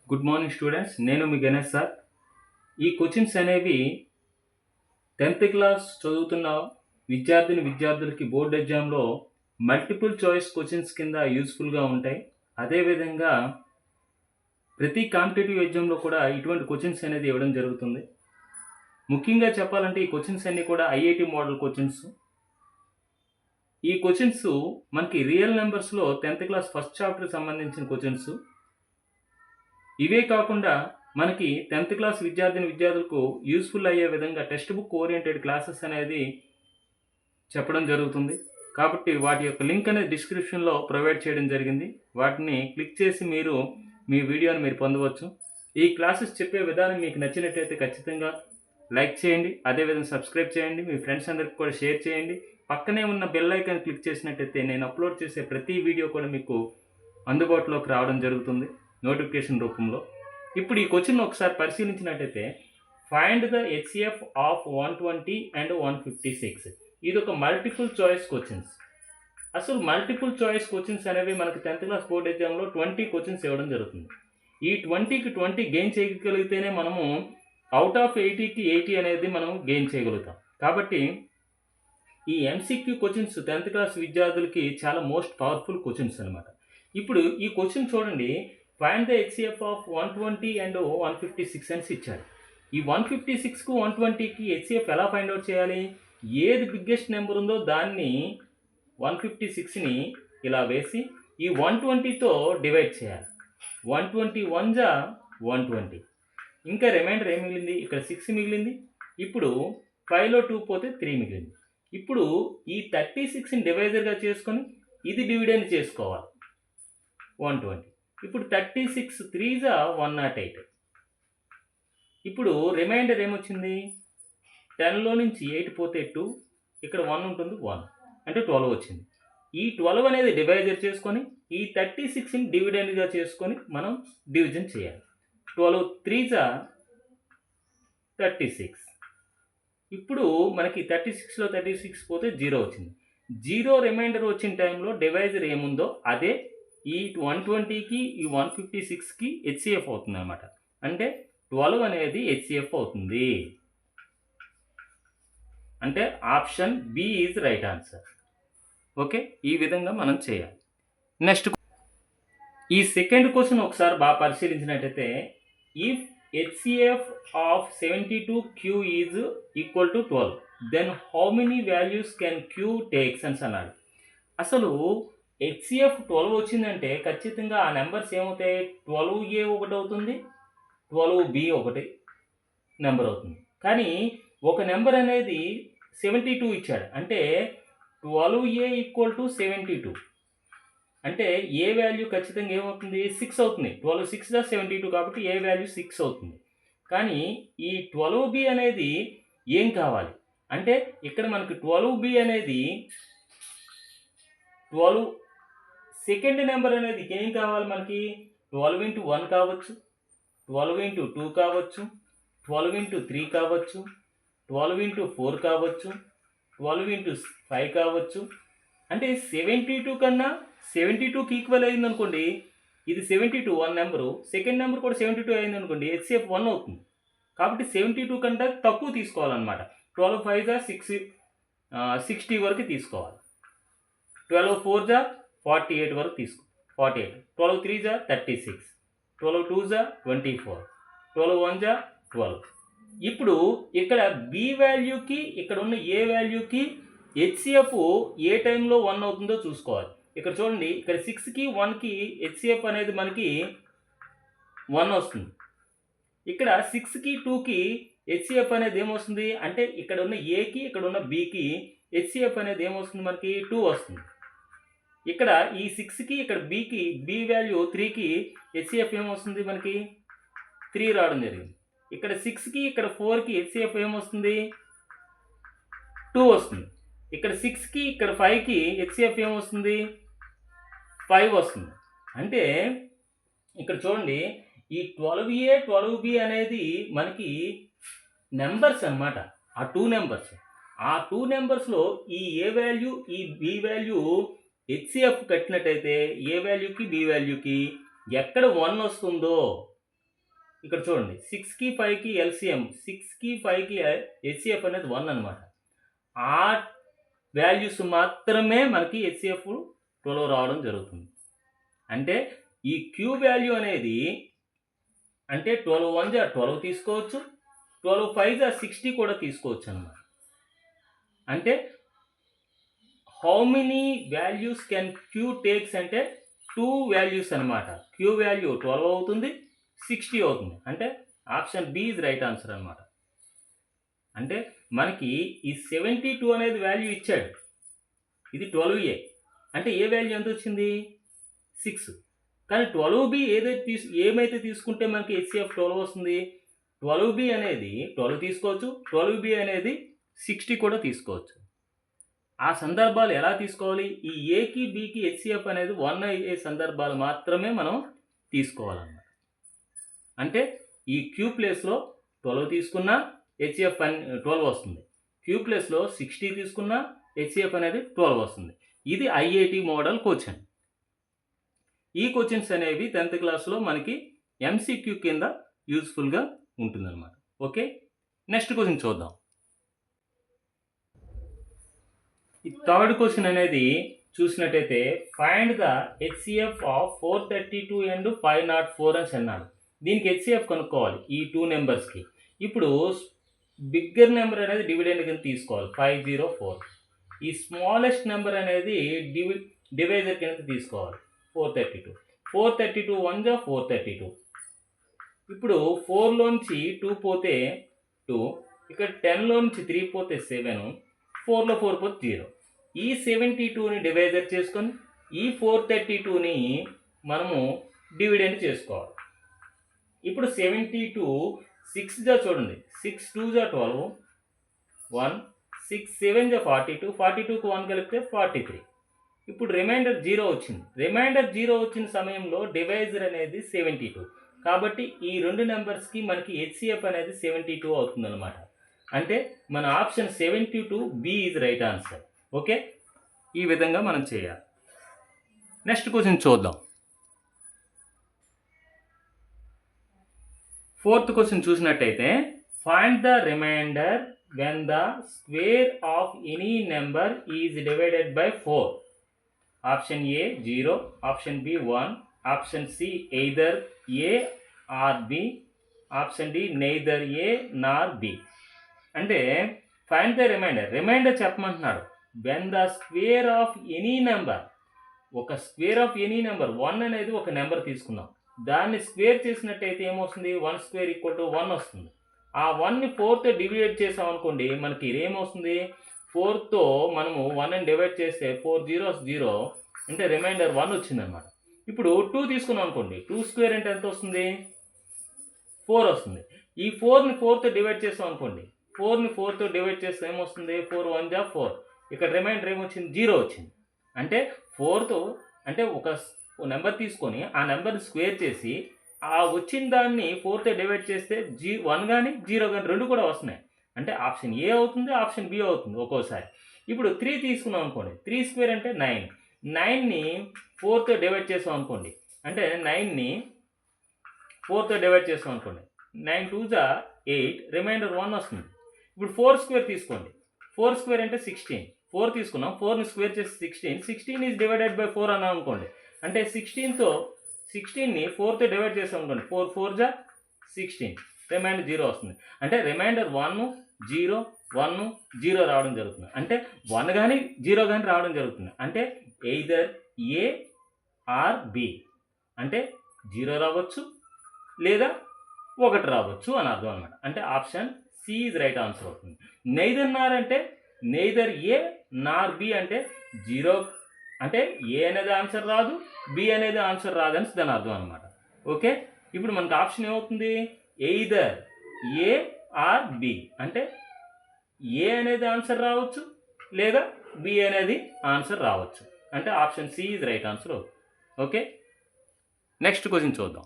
Good morning students. నేను మీ Ganesh sir. ఈ questions అనేవి 10th క్లాస్ చదువుతున్న విద్యార్థులకి బోర్డ్ ఎగ్జామ్లో మల్టిపుల్ చాయిస్ క్వశ్చన్స్ కింద యూస్ఫుల్గా ఉంటాయి. అదేవిధంగా ప్రతి కాంపిటేటివ్ ఎగ్జామ్లో కూడా ఇటువంటి క్వశ్చన్స్ అనేది ఇవ్వడం జరుగుతుంది. ముఖ్యంగా చెప్పాలంటే ఈ క్వశ్చన్స్ అన్నీ కూడా ఐఐటి మోడల్ క్వశ్చన్స్. ఈ క్వశ్చన్స్ మనకి రియల్ నెంబర్స్లో 10th క్లాస్ ఫస్ట్ చాప్టర్కి సంబంధించిన క్వశ్చన్స్. ఇవే కాకుండా మనకి 10th క్లాస్ విద్యార్థులకు యూస్ఫుల్ అయ్యే విధంగా టెక్స్ట్ బుక్ ఓరియంటెడ్ క్లాసెస్ అనేది చెప్పడం జరుగుతుంది. కాబట్టి వాటి యొక్క లింక్ అనేది డిస్క్రిప్షన్లో ప్రొవైడ్ చేయడం జరిగింది. వాటిని క్లిక్ చేసి మీరు మీ వీడియోని మీరు పొందవచ్చు. ఈ క్లాసెస్ చెప్పే విధానం మీకు నచ్చినట్టయితే ఖచ్చితంగా లైక్ చేయండి. అదేవిధంగా సబ్స్క్రైబ్ చేయండి. మీ ఫ్రెండ్స్ అందరికి కూడా షేర్ చేయండి. పక్కనే ఉన్న బెల్ ఐకాన్ క్లిక్ చేసినట్టయితే నేను అప్లోడ్ చేసే ప్రతి వీడియో కూడా మీకు అందుబాటులోకి రావడం జరుగుతుంది నోటిఫికేషన్ రూపంలో. ఇప్పుడు ఈ క్వశ్చన్ ఒకసారి పరిశీలించినట్టయితే find the HCF of 120 and 156. ఇది ఒక మల్టిపుల్ చాయిస్ క్వశ్చన్స్. అసలు మల్టిపుల్ చాయిస్ క్వశ్చన్స్ అనేవి మనకి 10th క్లాస్ బోర్డ్ ఎగ్జామ్లో 20 క్వశ్చన్స్ ఇవ్వడం జరుగుతుంది. ఈ 20కి 20 గెయిన్ చేయగలిగితేనే మనము అవుట్ ఆఫ్ 80కి 80 అనేది మనం గెయిన్ చేయగలుగుతాం. కాబట్టి ఈ ఎంసీక్యూ క్వశ్చన్స్ 10th క్లాస్ విద్యార్థులకి చాలా మోస్ట్ పవర్ఫుల్ క్వశ్చన్స్ అనమాట. ఇప్పుడు ఈ క్వశ్చన్ చూడండి, find the HCF of 120 and 156 అని ఇచ్చారు. ఈ 156కు 120కి హెచ్సిఎఫ్ ఎలా ఫైండ్ అవుట్ చేయాలి? ఏది బిగ్గెస్ట్ నెంబర్ ఉందో దాన్ని 156ని ఇలా వేసి ఈ 120తో డివైడ్ చేయాలి. 121 జా 120. ఇంకా రిమైండర్ ఏం మిగిలింది? ఇక్కడ 6 మిగిలింది. ఇప్పుడు 5లో 2 పోతే 3 మిగిలింది. ఇప్పుడు ఈ 36ని డివైజర్గా చేసుకొని ఇది డివిడెండ్ చేసుకోవాలి 120. ఇప్పుడు 36 3 జా 108. ఇప్పుడు రిమైండర్ ఏమొచ్చింది? 10లో నుంచి 8 పోతే 2, ఇక్కడ 1 ఉంటుంది 1 అంటే 12 వచ్చింది. ఈ 12 అనేది డివైజర్ చేసుకొని ఈ 36ని డివిడెండ్గా చేసుకొని మనం డివిజన్ చేయాలి. 12 3 జా 36. ఇప్పుడు మనకి 36లో 36 పోతే 0 వచ్చింది. 0 రిమైండర్ వచ్చిన టైంలో డివైజర్ ఏముందో అదే ఈ 120కి ఈ 156కి హెచ్సిఎఫ్ అవుతుంది అన్నమాట. అంటే 12 అనేది హెచ్సిఎఫ్ అవుతుంది. అంటే option B is right answer. Okay, ఈ విధంగా మనం చేయాలి. నెక్స్ట్ ఈ సెకండ్ క్వశ్చన్ ఒకసారి బాగా పరిశీలించినట్టయితే if HCF of 72Q is equal to 12 then how many values can Q takes అని అన్నాడు. అసలు హెచ్సిఎఫ్ 12 వచ్చిందంటే ఖచ్చితంగా ఆ నెంబర్స్ ఏమవుతాయి? 12A ఒకటి అవుతుంది, 12B ఒకటి నెంబర్ అవుతుంది. కానీ ఒక నెంబర్ అనేది 72 ఇచ్చాడు. అంటే 12A ఈక్వల్ టు 72 అంటే ఏ వాల్యూ ఖచ్చితంగా ఏమవుతుంది? 6 అవుతుంది. 12 6 దా 72 కాబట్టి ఏ వాల్యూ 6 అవుతుంది. కానీ ఈ 12B అనేది ఏం కావాలి అంటే ఇక్కడ మనకి 12B అనేది 12 సెకండ్ నెంబర్ అనేది ఏం కావాలి మనకి? 12 into 1 కావచ్చు, 12 into 2 కావచ్చు, 12 into 3 కావచ్చు, 12 into 4 కావచ్చు, 12 into 5 కావచ్చు. అంటే 72 కన్నా 72కి ఈక్వల్ అయింది అనుకోండి, ఇది 72 1 నెంబరు, సెకండ్ నెంబర్ కూడా 72 అయింది అనుకోండి, హెచ్సిఎఫ్ 1 అవుతుంది. కాబట్టి 72 కంటే తక్కువ తీసుకోవాలన్నమాట. 12 5 జా 60 వరకు తీసుకోవాలి. 12 4 జా 48 వరకు తీసుకో 48. 12 3 జా 36, 12 2 జా 24, 12 1 జా 12. ఇప్పుడు ఇక్కడ బి వాల్యూకి ఇక్కడ ఉన్న ఏ వాల్యూకి హెచ్సిఎఫ్ ఏ టైంలో 1 అవుతుందో చూసుకోవాలి. ఇక్కడ చూడండి, ఇక్కడ 6కి 1కి హెచ్సిఎఫ్ అనేది మనకి 1 వస్తుంది. ఇక్కడ 6కి 2కి హెచ్సిఎఫ్ అనేది ఏమొస్తుంది అంటే ఇక్కడ ఉన్న ఏకి ఇక్కడ ఉన్న బికి హెచ్సిఎఫ్ అనేది ఏమొస్తుంది మనకి 2 వస్తుంది. ఇక్కడ ఈ 6కి ఇక్కడ బికి బి వాల్యూ 3కి హెచ్సిఎఫ్ ఏమొస్తుంది మనకి 3 రావడం జరిగింది. ఇక్కడ 6కి ఇక్కడ 4కి హెచ్సిఎఫ్ ఏమొస్తుంది 2 వస్తుంది. ఇక్కడ 6కి ఇక్కడ 5కి హెచ్సిఎఫ్ ఏమొస్తుంది 5 వస్తుంది. అంటే ఇక్కడ చూడండి, ఈ 12A 12B అనేది మనకి నెంబర్స్ అన్నమాట. ఆ 2 నెంబర్స్, ఆ 2 నెంబర్స్లో ఈ ఏ వాల్యూ ఈ బి వాల్యూ హెచ్సిఎఫ్ కట్టినట్టయితే ఏ వాల్యూకి బి వాల్యూకి ఎక్కడ 1 వస్తుందో ఇక్కడ చూడండి 6కి 5కి ఎల్సిఎం 6కి 5కి హెచ్సిఎఫ్ అనేది 1 అనమాట. ఆ వాల్యూస్ మాత్రమే మనకి హెచ్సిఎఫ్ 12 రావడం జరుగుతుంది. అంటే ఈ క్యూ వాల్యూ అనేది అంటే 12 1 జా 12 తీసుకోవచ్చు, 12 5 జా 60 కూడా తీసుకోవచ్చు అనమాట. అంటే how many values can q takes అంటే 2 వాల్యూస్ అనమాట. క్యూ వాల్యూ 12 అవుతుంది, 60 అవుతుంది. అంటే option B is right answer అనమాట. అంటే మనకి ఈ 72 అనేది వాల్యూ ఇచ్చాడు, ఇది 12A. అంటే ఏ వాల్యూ ఎంత వచ్చింది 6. కానీ 12B ఏమైతే తీసుకుంటే మనకి హెచ్సిఎఫ్ 12 వస్తుంది. 12B అనేది 12 తీసుకోవచ్చు, 12B అనేది 60 కూడా తీసుకోవచ్చు. ఆ సందర్భాలు ఎలా తీసుకోవాలి? ఈ ఏకి బికి హెచ్సిఎఫ్ అనేది 1 అయ్యే సందర్భాలు మాత్రమే మనం తీసుకోవాలన్నమాట. అంటే ఈ క్యూ ప్లేస్లో 12 తీసుకున్నా హెచ్సిఎఫ్ 12 వస్తుంది, క్యూ ప్లేస్లో 60 తీసుకున్నా హెచ్సిఎఫ్ అనేది 12 వస్తుంది. ఇది ఐఐటి మోడల్ క్వశ్చన్. ఈ క్వశ్చన్స్ అనేవి 10th క్లాస్లో మనకి ఎంసీక్యూ కింద యూజ్ఫుల్గా ఉంటుందన్నమాట. ఓకే, నెక్స్ట్ క్వశ్చన్ చూద్దాం. ఈ థర్డ్ క్వశ్చన్ అనేది చూసినట్టయితే find the HCF of 432 and 504 అని అన్నాడు. దీనికి హెచ్సిఎఫ్ కనుక్కోవాలి ఈ 2 నెంబర్స్కి. ఇప్పుడు బిగ్గర్ నెంబర్ అనేది డివిడెండ్ కింద తీసుకోవాలి 504. ఈ స్మాలెస్ట్ నెంబర్ అనేది డివైజర్ కింద తీసుకోవాలి 432. 432 1 జా 432. ఇప్పుడు 4లోంచి 2 పోతే 2, ఇక్కడ 10లోంచి 3 పోతే 7, 4లో 4 పోతే 0. ఈ 72ని డివైజర్ చేసుకొని ఈ 432ని మనము డివిడెండ్ చేసుకోవాలి. ఇప్పుడు 72 6 జా చూడండి, 6 2 జా 12, 1 6 7 జా 42, 42కు 1 కలిపితే 43. ఇప్పుడు రిమైండర్ 0 వచ్చింది. రిమైండర్ 0 వచ్చిన సమయంలో డివైజర్ అనేది 72. కాబట్టి ఈ 2 నెంబర్స్కి మనకి హెచ్సిఎఫ్ అనేది 72 అవుతుందన్నమాట. అంటే మన option 72 B is right answer. Okay, ఈ విధంగా మనం చేయాలి. నెక్స్ట్ క్వశ్చన్ చూద్దాం. 4th క్వశ్చన్ చూసినట్టయితే find the remainder when the square of any number is divided by 4. Option A 0, option B 1, option C either A or B, option D neither A nor B. అంటే find the remainder చెప్పమంటున్నాడు. When the square of any number, ఒక square of any number 1 అనేది ఒక number తీసుకుందాం, దాన్ని square చేసినట్టయితే ఏమొస్తుంది 1 square equal to 1 వస్తుంది. ఆ 1ని 4తో డివైడ్ చేసాం అనుకోండి, మనకి ఏమొస్తుంది 4తో మనము 1ని డివైడ్ చేస్తే 4 0 0, అంటే రిమైండర్ 1 వచ్చిందనమాట. ఇప్పుడు 2 తీసుకున్నాం అనుకోండి, 2 స్క్వేర్ అంటే ఎంత వస్తుంది 4 వస్తుంది. ఈ 4ని 4తో డివైడ్ చేసాం అనుకోండి, 4ని 4తో డివైడ్ చేస్తే ఏమొస్తుంది 4 1 జా 4, ఇక్కడ రిమైండర్ ఏమొచ్చింది 0 వచ్చింది. అంటే 4తో అంటే ఒక నెంబర్ తీసుకొని ఆ నెంబర్ని స్క్వేర్ చేసి ఆ వచ్చిన దాన్ని 4తో డివైడ్ చేస్తే 1 కానీ 0 కానీ 2 కూడా వస్తున్నాయి. అంటే ఆప్షన్ ఏ అవుతుంది, ఆప్షన్ బి అవుతుంది ఒక్కోసారి. ఇప్పుడు 3 తీసుకున్నాం అనుకోండి, 3 స్క్వేర్ అంటే 9, 9ని 4తో డివైడ్ చేసాం అనుకోండి, అంటే 9ని 4తో డివైడ్ చేసాం అనుకోండి, 9 2 జా 8, రిమైండర్ 1 వస్తుంది. ఇప్పుడు 4 స్క్వేర్ తీసుకోండి, 4 స్క్వేర్ అంటే 16, 4 తీసుకున్నాం, 4ని స్క్వేర్ చేసి 16 ఈజ్ డివైడెడ్ బై 4 అన్నాం అనుకోండి, అంటే 16ని 4తో డివైడ్ చేసాం అనుకోండి, 4 4 జా 16, రిమైండర్ 0 వస్తుంది. అంటే రిమైండర్ 1 0 1 0 రావడం జరుగుతుంది. అంటే 1 కానీ 0 కానీ రావడం జరుగుతుంది. అంటే ఎయిదర్ ఏ ఆర్ బి, అంటే 0 రావచ్చు లేదా 1 రావచ్చు అని అర్థం అనమాట. అంటే option C is right answer అవుతుంది. నెయిదర్ నార్ అంటే నెయిదర్ ఏ నార్ బి, అంటే 0 అంటే ఏ అనేది ఆన్సర్ రాదు, బి అనేది ఆన్సర్ రాదని దాని అర్థం అనమాట. ఓకే, ఇప్పుడు మనకు ఆప్షన్ ఏమవుతుంది ఎయిదర్ ఏ ఆర్ బి, అంటే ఏ అనేది ఆన్సర్ రావచ్చు లేదా బి అనేది ఆన్సర్ రావచ్చు. అంటే option C is right answer అవుతుంది. ఓకే, నెక్స్ట్ క్వశ్చన్ చూద్దాం.